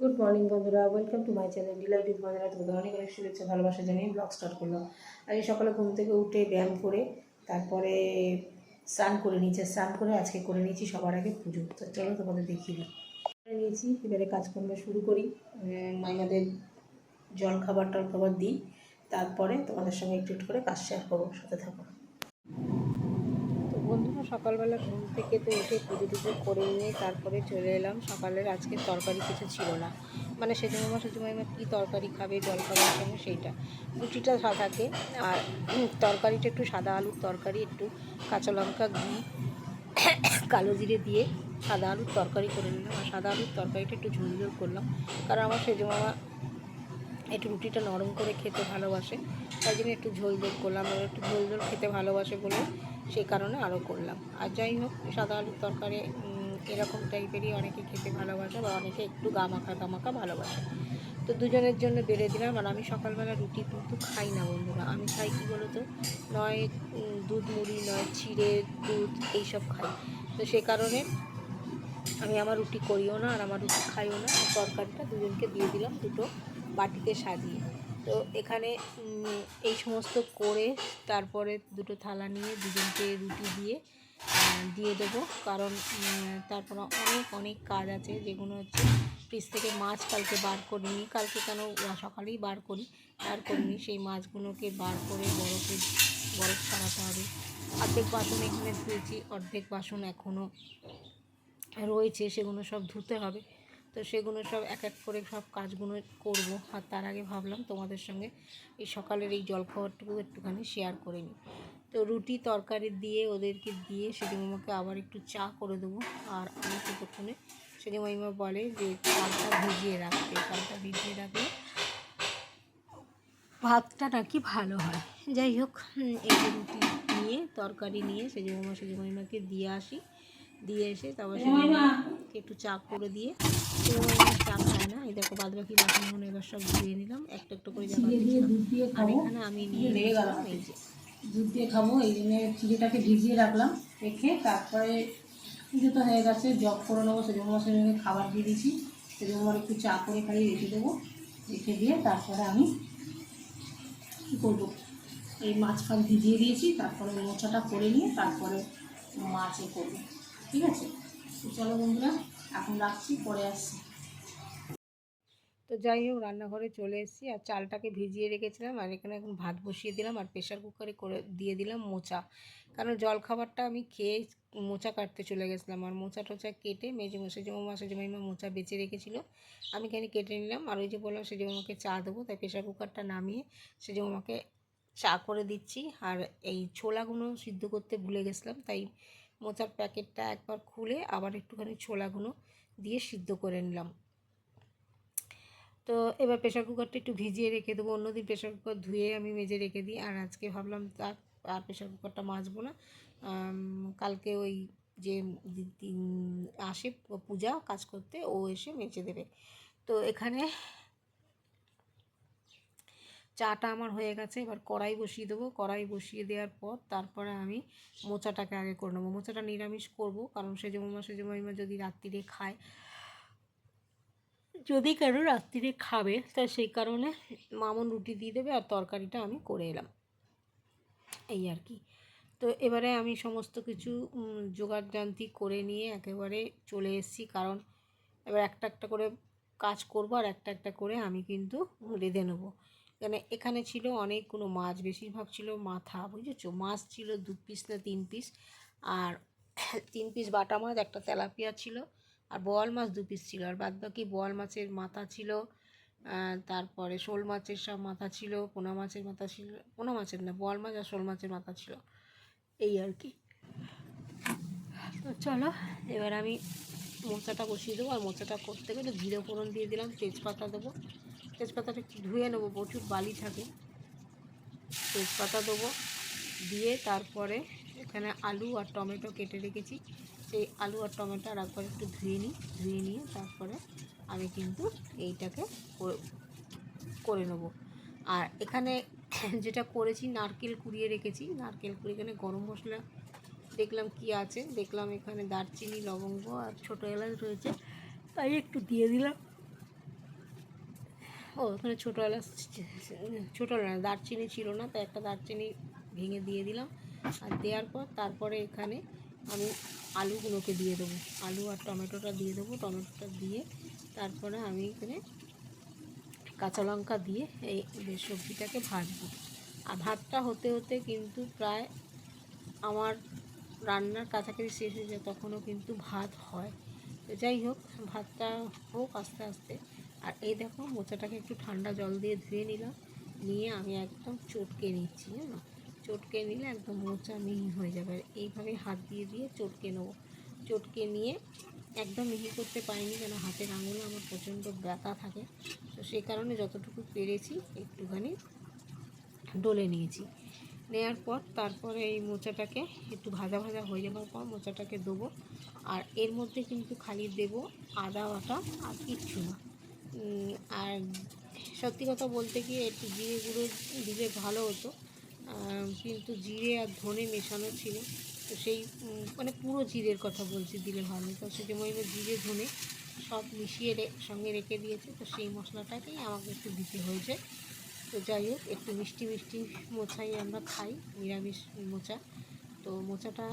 Good morning বন্ধুরা, welcome to my channel delight with বন্ধুরা। তোমাদের অনেক অনেক শুভেচ্ছা ভালোবাসা জানিয়ে ব্লগ স্টার্ট করলাম। আজকে সকালে ঘুম থেকে উঠে ব্যায়াম করে তারপরে স্নান করে নিয়েছি। স্নান করে আজকে করে নিয়েছি সবার আগে পুজো। তো চলো তোমাদের দেখিয়ে দিই। নিয়েছি, এবারে কাজকর্ম শুরু করি। মাইনাদের জল খাবার দিই, তারপরে তোমাদের সঙ্গে একটু একটু করে কাজ শেয়ার করবো, সাথে থাকো। তো বন্ধুরা, সকালবেলা ঘুম থেকে তো উঠে পুজো টুজো করে নিয়ে তারপরে চলে এলাম। সকালের আজকে তরকারি কিছু ছিল না, মানে সেজমাইমা কী তরকারি খাবে জল খাবার সঙ্গে, সেইটা রুটিটা থাকে। আর তরকারিটা একটু সাদা আলুর তরকারি, একটু কাঁচা লঙ্কা ঘি কালো জিরে দিয়ে সাদা আলুর তরকারি করে নিলাম। আর সাদা আলুর তরকারিটা একটু ঝোল ঝোল করলাম, কারণ আমার সেজমামা একটু রুটিটা নরম করে খেতে ভালোবাসে, তাই জন্য একটু ঝোল ঝোল করলাম। আর একটু ঝোল ঝোল খেতে ভালোবাসে বলে সেই কারণে আরও করলাম। আর যাই হোক, সাদা আলুর তরকারি এরকম টাইপেরই অনেকে খেতে ভালোবাসে, বা অনেকে একটু গামাখা ভালোবাসে। তো দুজনের জন্য বেড়ে দিলাম। আর আমি সকালবেলা রুটি কিন্তু খাই না বন্ধুরা, আমি খাই কী বলো তো, নয় দুধ মুড়ি, নয় চিড়ে দুধ, এইসব খাই। তো সে কারণে আমি আমার রুটি করিও না, আর আমার রুটি খাইও না। তরকারিটা দুজনকে দিয়ে দিলাম দুটো বাটিতে সাজিয়ে। তো এখানে এই সমস্ত করে তারপরে দুটো থালা নিয়ে দুজনকে রুটি দিয়ে দেবো, কারণ তারপর অনেক কাজ আছে, যেগুলো হচ্ছে ফ্রিজ থেকে মাছ কালকে বার করিনি, কালকে কেন সকালেই বার করিনি, সেই মাছগুলোকে বার করে বরফ ছাড়াতে হবে। অর্ধেক বাসন এখানে ধুয়েছি, অর্ধেক বাসন এখনও রয়েছে, সেগুলো সব ধুতে হবে। তো সেগুলো সব এক এক করে সব কাজগুলো করব। আর তার আগে ভাবলাম তোমাদের সঙ্গে এই সকালের এই জলখাবারটুকু একটুখানি শেয়ার করে নিই। তো রুটি তরকারি দিয়ে ওদেরকে দিয়ে সেজমাইমাকে আবার একটু চা করে দেবো। আর আমি ততক্ষণে সেজমাইমা বলে যে চালটা ভিজিয়ে রাখলে ভাতটা নাকি ভালো হয়। যাই হোক, এই রুটি নিয়ে তরকারি নিয়ে সেজমাইমাকে দিয়ে এসে তারপর সেজমাইমাকে একটু চা করে দিয়ে, সেজমাইমা চা খায় না। এই দেখো বাদবাকি বাসনগুলো এবার সব ধুয়ে নিলাম, একটু একটু করে জামা দিয়েছিলাম। আর এখানে আমি নিয়ে নিয়েছিলাম এই যে দুধ দিয়ে খাবো, এই জন্য চিড়েটাকে ভিজিয়ে রাখলাম, রেখে তারপরে পুজো তো হয়ে গেছে, জব করে নেবো। সেজন্য খাবার দিয়ে দিয়েছি, সেজন্য একটু চা করে খাইয়ে রেখে দেবো। রেখে দিয়ে তারপরে আমি কী করবো, এই মাছ ভিজিয়ে দিয়েছি, তারপরে মোচাটা করে নিয়ে তারপরে মাছে করবো। ঠিক আছে, তো চলো বন্ধুরা, এখন রাখছি, পরে আসছি। তো যাই হোক, রান্নাঘরে চলে এসেছি। আর চালটাকে ভিজিয়ে রেখেছিলাম, আর এখানে এখন ভাত বসিয়ে দিলাম, আর প্রেশার কুকারে করে দিয়ে দিলাম মোচা। কারণ জলখাবারটা আমি খেয়ে মোচা কাটতে চলে গেছিলাম, আর মোচা টোচা কেটে সেজমাইমা মোচা বেঁচে রেখেছিল, আমি এখানে কেটে নিলাম। আর ওই যে বললাম সেজমাইমাকে চা দেবো, তাই প্রেশার কুকারটা নামিয়ে সেজমাইমাকে চা করে দিচ্ছি। আর এই ছোলাগুলো সিদ্ধ করতে ভুলে গেছিলাম, তাই মোচার প্যাকেটটা একবার খুলে আবার একটুখানি ছোলাগুলো দিয়ে সিদ্ধ করে নিলাম। তো এবার প্রেশার কুকারটা একটু ভিজিয়ে রেখে দেবো। অন্যদিন প্রেশার কুকার ধুয়ে আমি মেজে রেখে দিই, আর আজকে ভাবলাম আর প্রেশার কুকারটা মাজবো না। কালকে ওই যে আসে পূজা কাজ করতে, ও এসে মেজে দেবে। তো এখানে চাটা আমার হয়ে গেছে, এবার কড়াই বসিয়ে দেবো। কড়াই বসিয়ে দেওয়ার পর তারপরে আমি মোচাটাকে আগে করে নেবো। মোচাটা নিরামিষ করব, কারণ সেজমাইমা যদি রাত্রিরে খায়, যদি কেন রাত্রিরে খাবে, তাই সেই কারণে মামুন রুটি দিয়ে দেবে, আর তরকারিটা আমি করে এলাম, এই আর কি। তো এবারে আমি সমস্ত কিছু জোগাড়যন্ত্রী করে নিয়ে একেবারে চলে এসেছি, কারণ এবার একটা একটা করে কাজ করব, আর একটা একটা করে আমি কিন্তু রেঁধে নেবো। এখানে ছিল অনেকগুলো মাছ, বেশিরভাগ ছিল মাথা, বুঝেছো। মাছ ছিল 2 পিস না 3 পিস, আর 3 পিস বাটা মাছ, একটা তেলাপিয়া ছিল, আর বোয়াল মাছ 2 পিস ছিল, আর বাদবাকি বোয়াল মাছের মাথা ছিল, তারপরে শোল মাছের সব মাথা ছিল, পোনা মাছের মাথা ছিল, পোনা মাছের না, বোয়াল মাছ আর শোল মাছের মাথা ছিল, এই আর কি। তো চলো, এবার আমি মোচাটা বসিয়ে দেবো। আর মোচাটা করতে গেলে জিরে ফোড়ন দিয়ে দিলাম, তেজপাতা দেবো। তেজপাতাটা একটু ধুয়ে নেবো, প্রচুর বালি থাকে। তেজপাতা দেবো, দিয়ে তারপরে এখানে আলু আর টমেটো কেটে রেখেছি, সেই আলু আর টমেটো আর একবার একটু ধুয়ে নিয়ে তারপরে আমি কিন্তু এইটাকে করে নেব। আর এখানে যেটা করেছি, নারকেল কুড়িয়ে রেখেছি, নারকেল কুড়িয়ে এখানে গরম মশলা দেখলাম কি আছে, এখানে দারচিনি, লবঙ্গ আর ছোটো এলাচ রয়েছে, তাই একটু দিয়ে দিলাম। ও ওখানে ছোটো এলাচ দারচিনি ছিল না, তাই একটা দারচিনি ভেঙে দিয়ে দিলাম। আর দেওয়ার পর তারপরে এখানে আমি আলুগুলোকে দিয়ে দেবো, আলু আর টমেটোটা দিয়ে দেবো। টমেটোটা দিয়ে তারপরে আমি এখানে কাঁচা লঙ্কা দিয়ে এই সবজিটাকে ভাজবো। আর ভাতটা হতে হতে কিন্তু প্রায় আমার রান্নার কাছাকাছি শেষ হয়ে যায়, তখনও কিন্তু ভাত হয়। তো যাই হোক, ভাতটা হোক আস্তে আস্তে। আর এই দেখো মোচাটাকে একটু ঠান্ডা জল দিয়ে ধুয়ে নিলাম, নিয়ে আমি একদম চটকে নিচ্ছি, জানো, চটকে নিলে একদম মোচা মিহি হয়ে যাবে। এইভাবে হাত দিয়ে দিয়ে চটকে নেবো। চটকে নিয়ে একদম মিহি করতে পারিনি, কেন হাতের আঙুলে আমার প্রচণ্ড ব্যথা থাকে। তো সেই কারণে যতটুকু পেরেছি একটুখানি ডলে নিয়েছি। নেওয়ার পর তারপরে এই মোচাটাকে একটু ভাজা ভাজা হয়ে যাওয়ার পর মোচাটাকে দেবো। আর এর মধ্যে কিন্তু খালি দেবো আদা বাটা, আর কিচ্ছু না। আর সত্যি কথা বলতে গিয়ে একটু জিরে গুঁড়ো দিলে ভালো হতো, কিন্তু জিরে আর ধনে মেশানো ছিল। তো সেই মানে পুরো জিরের কথা বলছি, দিলে ভালো হতো। সেই জন্য জিরে ধনে সব মিশিয়ে সঙ্গে রেখে দিয়েছে, তো সেই মশলাটাকেই আমাকে একটু দিতে হয়েছে। তো যাই হোক, একটু মিষ্টি মিষ্টি মোচাই আমরা খাই, নিরামিষ মোচা। তো মোচাটা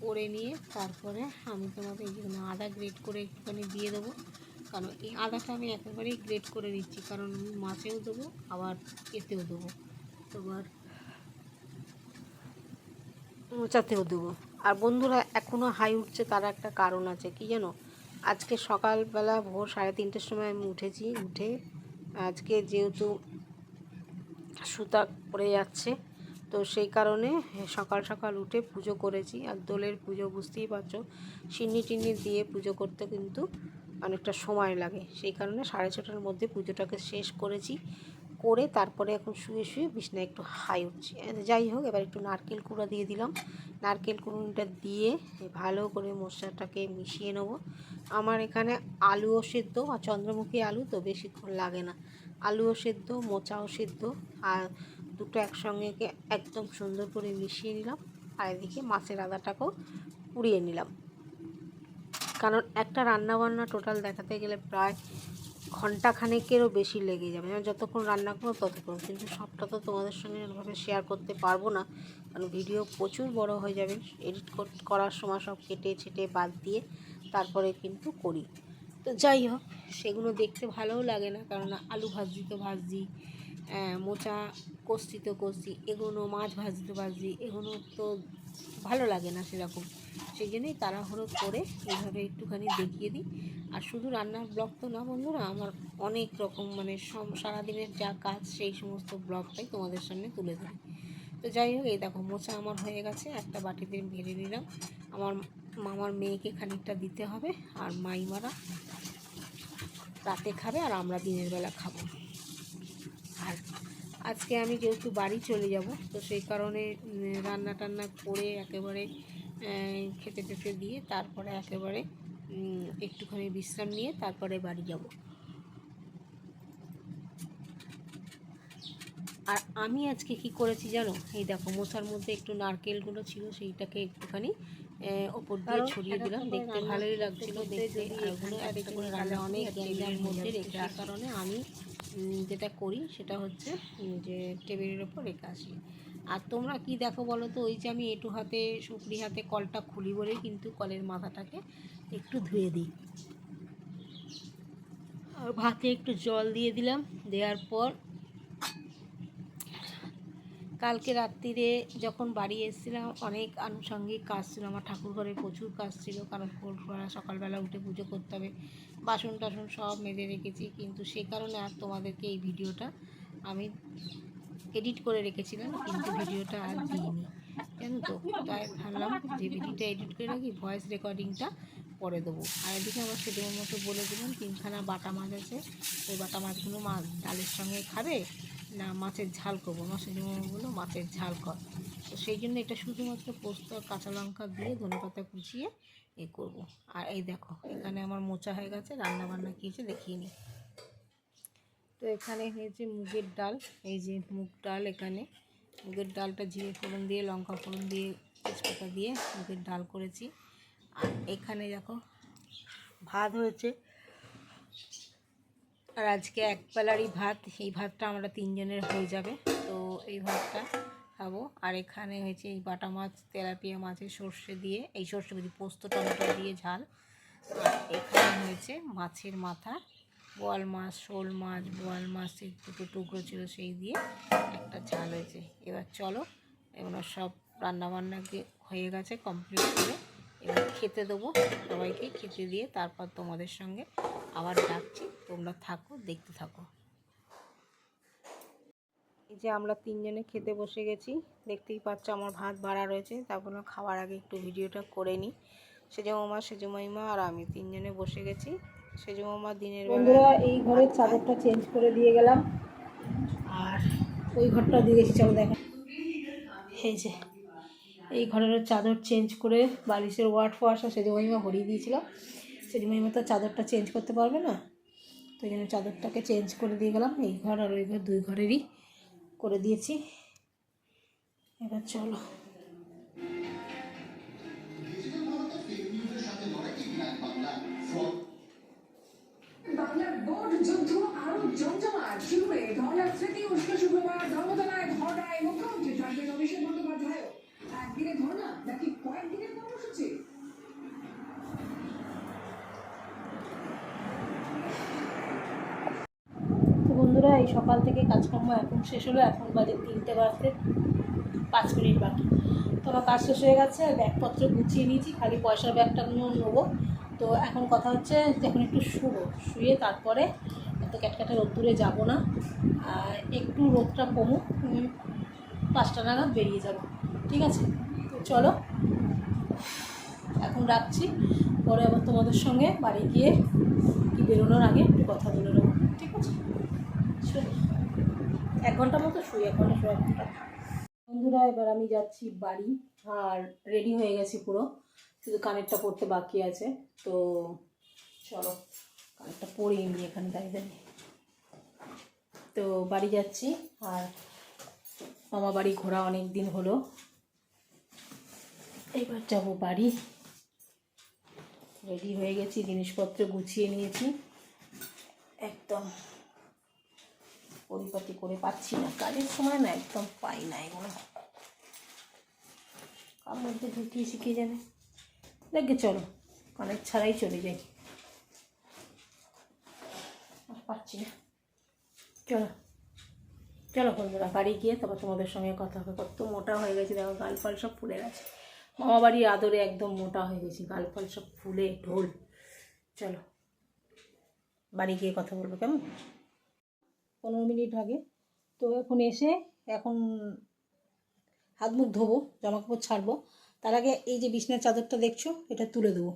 করে নিয়ে তারপরে আমি তোমাকে এই জন্য আদা গ্রেট করে একটুখানি দিয়ে দেবো, কারণ এই আদাটা আমি একেবারেই গ্রেট করে দিচ্ছি, কারণ আমি মাছেও দেবো আবার এতেও দেবো, তোমার মোচাতেও দেবো। আর বন্ধুরা এখনও হাই উঠছে, তার একটা কারণ আছে, কি জানো, আজকে সকালবেলা ভোর 3:30টার সময় আমি উঠেছি। উঠে আজকে যেহেতু সুতা পড়ে যাচ্ছে, তো সেই কারণে সকাল সকাল উঠে পুজো করেছি। আর দোলের পুজো বুঝতেই পারছো, সিন্নি টিন্নি দিয়ে পুজো করতে কিন্তু অনেকটা সময় লাগে। সেই কারণে 6:30টার মধ্যে পুজোটাকে শেষ করেছি। করে তারপরে এখন শুয়ে শুয়ে বিছনায় একটু হাই উঠছি। যাই হোক, এবার একটু নারকেল কুড়া দিয়ে দিলাম। নারকেল কুড়োটা দিয়ে ভালো করে মশলাটাকে মিশিয়ে নেব। আমার এখানে আলুও সেদ্ধ, আর চন্দ্রমুখী আলু তো বেশিক্ষণ লাগে না। আলুও সেদ্ধ, মোচাও সেদ্ধ, আর দুটো একসঙ্গে একদম সুন্দর করে মিশিয়ে নিলাম। আর এদিকে মাছের আদাটাকেও পুড়িয়ে নিলাম, কারণ একটা রান্নাবান্না টোটাল দেখাতে গেলে প্রায় ঘন্টাখানেকেরও বেশি লেগে যাবে। আমি যতক্ষণ রান্না করবো ততক্ষণ, কিন্তু সবটা তো তোমাদের সঙ্গে এভাবে শেয়ার করতে পারবো না, কারণ ভিডিও প্রচুর বড় হয়ে যাবে। এডিট করার সময় সব কেটে ছেটে বাদ দিয়ে তারপরে কিন্তু করি। তো যাই হোক, সেগুলো দেখতে ভালোও লাগে না, কারণ আলু ভাজি তো ভাজি, মোচা কষছি তো কষছি, এগুলো মাছ ভাজি তো ভাজি, এগুলো তো ভালো লাগে না সেরকম। সেই জন্যই তাড়াহুড়ো করে এইভাবে একটুখানি দেখিয়ে দিই। আর শুধু রান্নার ব্লগ তো না বন্ধুরা, আমার অনেক রকম মানে সারাদিনের যা কাজ সেই সমস্ত ব্লগটাই তোমাদের সামনে তুলে ধরি। তো যাই হোক, এই দেখো মোচা আমার হয়ে গেছে, একটা বাটিতে ভেড়ে নিলাম। আমার মামার মেয়েকে খানিকটা দিতে হবে, আর মাইমারা রাতে খাবে, আর আমরা দিনের বেলা খাবো। আর আজকে আমি যেহেতু বাড়ি চলে যাব, তো সেই কারণে রান্না টান্না করে একেবারে খেতে টেতে দিয়ে তারপরে একেবারে একটুখানি বিশ্রাম নিয়ে তারপরে বাড়ি যাব। আর আমি আজকে কি করেছি জানো, এই দেখো মোচার মধ্যে একটু নারকেলগুলো ছিল, সেইটাকে একটুখানি ওপর দিয়ে ছড়িয়ে দিলাম। দেখতে ভালোই লাগছিল দেখতে। আর ওগুলো একটা করে রান্না অনেক টেবিলের মধ্যে রেখে, এই কারণে আমি যেটা করি সেটা হচ্ছে যে টেবিলের ওপর রেখে আসি। আর তোমরা কি দেখো বলো তো, ওই যে আমি এঁটো হাতে সুপড়ি হাতে কলটা খুলি বলেই কিন্তু কলের মাথাটাকে একটু ধুয়ে দিই। আর ভাতে একটু জল দিয়ে দিলাম, দেওয়ার পর কালকে রাত্রিরে যখন বাড়ি এসেছিলাম অনেক আনুষঙ্গিক কাজ ছিল, আমার ঠাকুরঘরে প্রচুর কাজ ছিল, কারণ ভোরবেলা সকালবেলা উঠে পুজো করতে হবে, বাসন টাসন সব মেজে রেখেছি। কিন্তু সেই কারণে আর তোমাদেরকে এই ভিডিওটা আমি এডিট করে রেখেছিলাম, কিন্তু ভিডিওটা আর দিইনি, জানো তো। তাই ভাবলাম যে ভিডিওটা এডিট করে রাখি, ভয়েস রেকর্ডিংটা পরে দেবো। আর এদিকে আমার সেদিনের মতো বলে দিলাম 3খানা বাটা মাছ আছে, ওই বাটা মাছগুলো মাছ ডালের সঙ্গে খাবে না মাছের ঝাল করবো। আমার সেদিনগুলো মাছের ঝাল কর, তো সেই জন্য এটা শুধুমাত্র পোস্ত আর কাঁচা লঙ্কা দিয়ে ধনেপাতা কুচিয়ে করব। আর এই দেখো এখানে আমার মোচা হয়ে গেছে, রান্নাবান্না কী হয়েছে দেখিয়ে নিই। তো এখানে হয়েছে মুগের ডাল, এই যে মুগ ডাল, এখানে মুগের ডালটা জিরে ফোড়ন দিয়ে লঙ্কা ফোড়ন দিয়ে তেজপাতা দিয়ে মুগের ডাল করেছি। আর এখানে দেখো ভাত হয়েছে, আর আজকে এক বেলারই ভাত, এই ভাতটা আমরা 3 জনের হয়ে যাবে। তো এই ভাতটা খাবো। আর এখানে হয়েছে এই বাটা মাছ, তেলাপিয়া মাছের সর্ষে দিয়ে, এই সর্ষে বলছি পোস্ত টমেটো দিয়ে ঝাল। আর এখানে হয়েছে মাছের মাথা, বোয়াল মাছ, শোল মাছ, বোয়াল মাছের দুটো টুকরো ছিল সেই দিয়ে একটা ঝাল হয়েছে। এবার চলো, এবার সব রান্নাবান্না হয়ে গেছে কমপ্লিট করে এবার খেতে দেবো সবাইকে। খেতে দিয়ে তারপর তোমাদের সঙ্গে আবার ডাকছি, তোমরা থাকো, দেখতে থাকো। এই যে আমরা 3 জনে খেতে বসে গেছি, দেখতেই পাচ্ছ আমার ভাত বাড়া রয়েছে। তারপর খাওয়ার আগে একটু ভিডিওটা করে নিই। সেজো মামা, সেজো মাইমা আর আমি 3 জনে বসে গেছি। সেজো মামা দিনের বেলা এই ঘরের চাদরটা চেঞ্জ করে দিয়ে গেলাম, আর ওই ঘরটা দিয়ে গেছি। চলো দেখো, এই যে এই ঘরেরও চাদর চেঞ্জ করে বালিশের ওয়াশ আর সেজো মাইমা ভরিয়ে দিয়েছিল। সেজো মাইমা তো চাদরটা চেঞ্জ করতে পারবে না, তো এই জন্য চাদরটাকে চেঞ্জ করে দিয়ে গেলাম। এই ঘর আর ওই ঘর 2 ঘরেরই করে দিয়েছি। এবার চলো, বাংলার বোর্ড যুদ্ধ আরো জমজমাট শুরু। ধর্নার স্মৃতি উষ্ণ শুক্রবার ধর্মতলায় ধর্নায় মুখ্যমন্ত্রী থাকবেন অভিষেক বন্দ্যোপাধ্যায়। একদিনে ধর্না নাকি কয়েকদিনের কর্মসূচি? তো বন্ধুরা, এই সকাল থেকে কাজকর্ম এখন শেষ হলো। এখন বাজে 3টে বাজতে 5 মিনিট বাকি। তো আমার কাজ শেষ হয়ে গেছে, ব্যাগপত্র গুছিয়ে নিয়েছি, খালি পয়সার ব্যাগটা নেবো। তো এখন কথা হচ্ছে যে এখন একটু শুয়ে তারপরে এত ক্যাটক্যাটে রোদ্দুরে যাবো না, একটু রোদটা কমুক, 5টা নাগাদ বেরিয়ে যাব, ঠিক আছে? তো চলো এখন রাখছি, পরে আবার তোমাদের সঙ্গে বাড়ি গিয়ে কি বেরোনোর আগে একটু কথা বলে নেবো, ঠিক আছে? 1 ঘন্টা মতো শুই, 1 ঘন্টা 1.5 ঘন্টা। বন্ধুরা, এবার আমি যাচ্ছি বাড়ি, আর রেডি হয়ে গেছি পুরো, শুধু কানেরটা পরতে বাকি আছে। তো চলো কানেরটা পরিয়ে নিই এখানে দাঁড়িয়ে দাঁড়িয়ে। তো বাড়ি যাচ্ছি, আর মামা বাড়ি ঘোরা অনেক দিন হলো, এবার যাব বাড়ি। রেডি হয়ে গেছি, জিনিসপত্র গুছিয়ে নিয়েছি, একদম পরিপাটি করে পাচ্ছি না, কাজের সময় না একদম পাই না এগুলো, কার মধ্যে ঢুকিয়ে শিখিয়ে যাবে। দেখবে চলো কানের ছাড়াই চলে যাই, আর পাচ্ছি না। চলো চলো বন্ধুরা, বাড়ি গিয়ে তারপর তোমাদের সঙ্গে কথা হবে। কত মোটা হয়ে গেছে দেখো, গাল ফাল সব ফুলে গেছে, মামা বাড়ির আদরে একদম মোটা হয়ে গেছি, গাল ফাল সব ফুলে ঢোল। চলো বাড়ি গিয়ে কথা বলবো, কেমন? 15 মিনিট আগে। তো এখন এসে এখন হাত মুখ ধোবো, জামা কাপড় ছাড়বো, তার আগে এই যে বিছনার চাদরটা দেখছো এটা তুলে দেবো।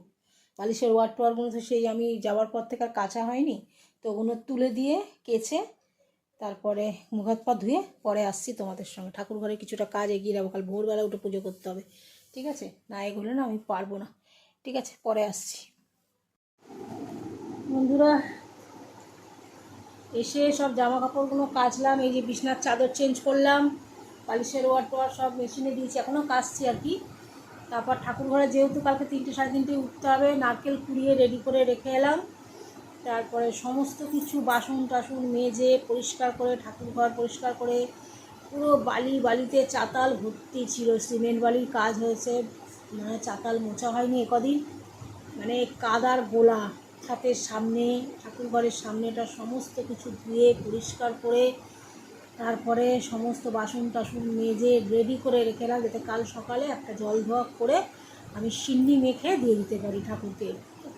বালিশের ওয়ারগুলো তো সেই আমি যাওয়ার পর থেকে আর কাচা হয়নি, তো ওগুলো তুলে দিয়ে কেচে তারপরে মুখ হাত পা ধুয়ে পরে আসছি তোমাদের সঙ্গে। ঠাকুর ঘরে কিছুটা কাজ এগিয়ে যাবো, কাল ভোরবেলা উঠে পুজো করতে হবে, ঠিক আছে? না এগোলে না আমি পারবো না, ঠিক আছে? পরে আসছি। বন্ধুরা, এসে সব জামা কাপড়গুলো কাচলাম, এই যে বিছনার চাদর চেঞ্জ করলাম, বালিশের ওয়ার সব মেশিনে দিয়েছি, এখনও কাচছি আর কি। তারপর ঠাকুর ঘরে যেহেতু কালকে 3টে 3:30 উঠতে হবে, নারকেল কুড়িয়ে রেডি করে রেখে এলাম। তারপরে সমস্ত কিছু বাসন টাসন মেজে পরিষ্কার করে, ঠাকুর ঘর পরিষ্কার করে, পুরো বালিতে চাতাল ভর্তি ছিল, সিমেন্ট বালির কাজ হয়েছে, মানে চাতাল মোছা হয়নি একদিন, মানে কাদার গোলা। ছাতের সামনে, ঠাকুর ঘরের সামনেটা সমস্ত কিছু ধুয়ে পরিষ্কার করে তারপরে সমস্ত বাসন টাসন মেজে রেডি করে রেখে এলাম, যাতে কাল সকালে একটা জল ধোয়া করে আমি সিন্নি মেখে দিয়ে দিতে পারি ঠাকুরকে,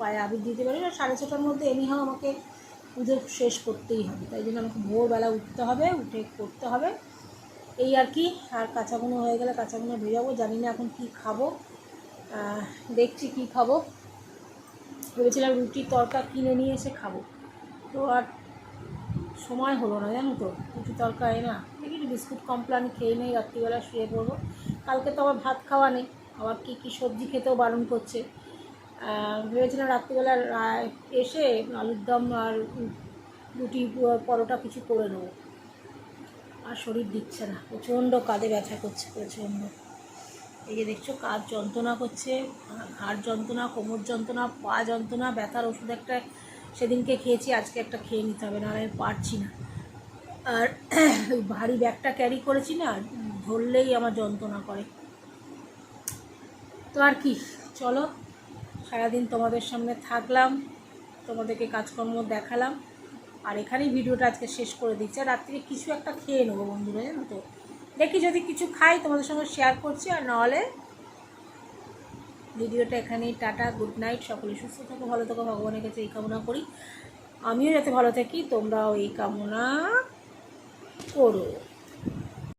পায়ে আবির দিতে পারি। 6:30টার মধ্যে এনিহাও আমাকে পুজো শেষ করতেই হবে, তাই জন্য আমাকে ভোরবেলা উঠতে হবে, উঠে করতে হবে, এই আর কি। আর কাঁচাগুলো হয়ে গেলে কাঁচাগুলো ভেজাবো, জানি না এখন কি খাবো, দেখছি কি খাবো। ভেবেছিলাম রুটির তরকা কিনে নিয়ে এসে খাবো, তো আর সময় হলো না, জানো তো, রুটি তরকারি না, দেখি বিস্কুট কমপ্লান খেয়ে নেই, রাত্রিবেলা শুয়ে পড়বো। কালকে তো আবার ভাত খাওয়া নেই, আবার কী সবজি খেতেও বারণ করছে। ভেবেছিলাম রাত্রিবেলা এসে আলুর দম আর রুটি পরোটা কিছু করে নেবো, আর শরীর দিচ্ছে না, প্রচণ্ড কাঁধে ব্যথা করছে প্রচণ্ড। এই যে দেখছো কাঁধ যন্ত্রণা করছে, ঘাড় যন্ত্রণা, কোমর যন্ত্রণা, পা যন্ত্রণা, ব্যথার ওষুধ একটা সেদিনকে খেয়েছি, আজকে একটা খেয়ে নিতে হবে, নাহলে আমি পারছি না। আর ওই ভারী ব্যাগটা ক্যারি করেছি না, ধরলেই আমার যন্ত্রণা করে। তো আর কি, চলো সারাদিন তোমাদের সামনে থাকলাম, তোমাদেরকে কাজকর্ম দেখালাম, আর এখানেই ভিডিওটা আজকে শেষ করে দিচ্ছি। আর রাত্রে কিছু একটা খেয়ে নেবো বন্ধুরা, জানো তো, দেখি যদি কিছু খাই তোমাদের সঙ্গে শেয়ার করছি, আর নাহলে ভিডিওটা এখানেই। টাটা, গুড নাইট, সকলে সুস্থ থাকো, ভালো থাকো, ভগবানের কাছে এই কামনা করি। আমিও যাতে ভালো থাকি, তোমরাও এই কামনা করো।